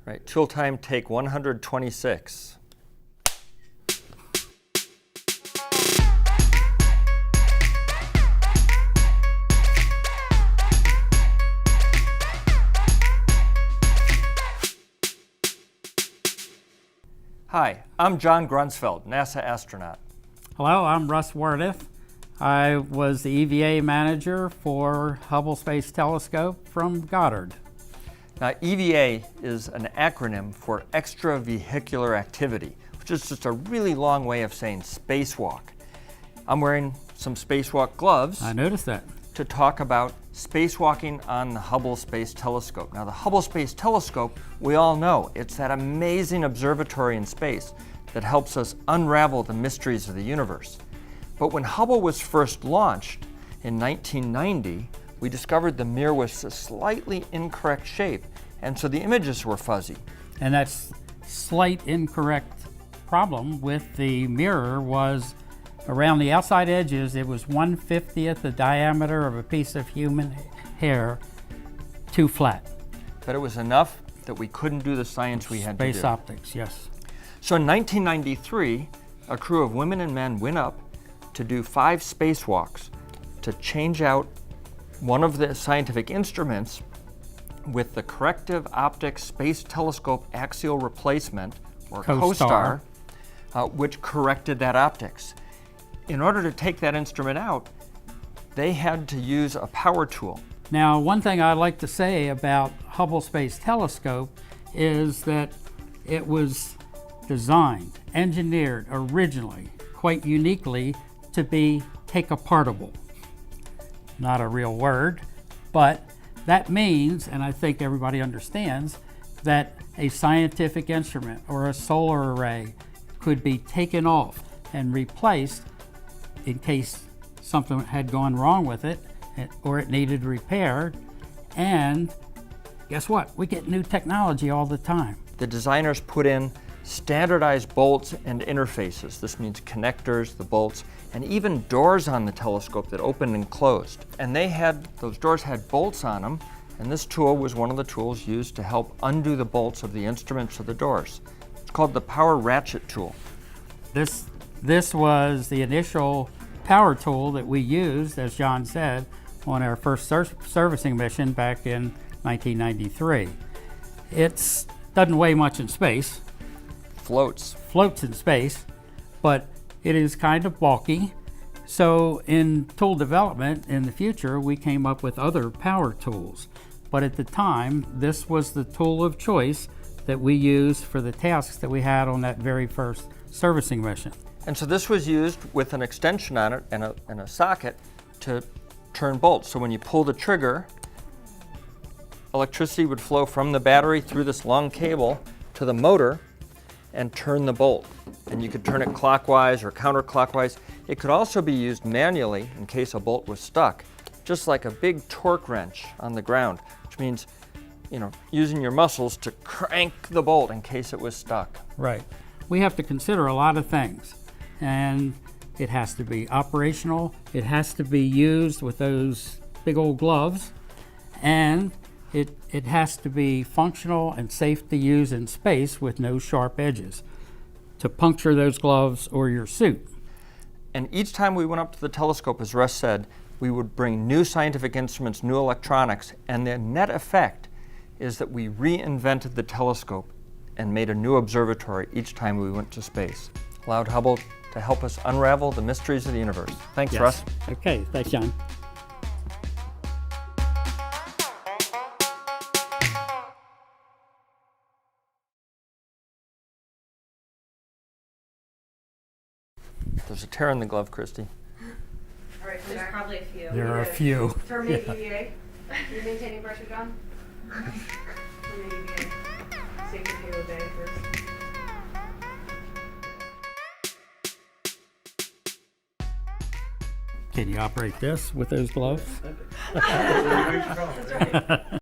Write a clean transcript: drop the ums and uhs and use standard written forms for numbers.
Right, tool time, take 126. Hi, I'm John Grunsfeld, NASA astronaut. Hello, I'm Russ Werneth. I was the EVA manager for Hubble Space Telescope from Goddard. Now, EVA is an acronym for extravehicular activity, which is just a really long way of saying spacewalk. I'm wearing some spacewalk gloves. I noticed that. To talk about spacewalking on the Hubble Space Telescope. Now, the Hubble Space Telescope, we all know, it's that amazing observatory in space that helps us unravel the mysteries of the universe. But when Hubble was first launched in 1990, we discovered the mirror was a slightly incorrect shape, and so the images were fuzzy. And that slight incorrect problem with the mirror was around the outside edges, it was 1/50th the diameter of a piece of human hair, too flat. But it was enough that we couldn't do the science we had to do. Space optics, yes. So in 1993, a crew of women and men went up to do 5 spacewalks to change out one of the scientific instruments with the corrective optics space telescope axial replacement, or COSTAR, which corrected that optics. In order to take that instrument out, they had to use a power tool. Now, one thing I'd like to say about Hubble Space Telescope is that it was designed, engineered originally, quite uniquely, to be take-apartable. Not a real word, but that means, and I think everybody understands, that a scientific instrument or a solar array could be taken off and replaced in case something had gone wrong with it or it needed repaired. And guess what? We get new technology all the time. The designers put in standardized bolts and interfaces. This means connectors, the bolts, and even doors on the telescope that opened and closed. And those doors had bolts on them, and this tool was one of the tools used to help undo the bolts of the instruments of the doors. It's called the power ratchet tool. This was the initial power tool that we used, as John said, on our first servicing mission back in 1993. It doesn't weigh much in space. Floats in space, but it is kind of bulky. So in tool development in the future, we came up with other power tools. But at the time, this was the tool of choice that we used for the tasks that we had on that very first servicing mission. And so this was used with an extension on it and a socket to turn bolts. So when you pull the trigger, electricity would flow from the battery through this long cable to the motor and turn the bolt. And you could turn it clockwise or counterclockwise. It could also be used manually in case a bolt was stuck, just like a big torque wrench on the ground, which means, using your muscles to crank the bolt in case it was stuck. Right. We have to consider a lot of things, and it has to be operational, it has to be used with those big old gloves, and it has to be functional and safe to use in space with no sharp edges to puncture those gloves or your suit. And each time we went up to the telescope, as Russ said, we would bring new scientific instruments, new electronics, and the net effect is that we reinvented the telescope and made a new observatory each time we went to space. Allowed Hubble to help us unravel the mysteries of the universe. Thanks, Yes. Russ. Okay, thanks, John. There's a tear in the glove, Christy. All right, so there's probably a few. There are a few. Terminate EVA. You're maintaining pressure, John? Terminate EVA. Safety to obey first. Can you operate this with those gloves? That's right.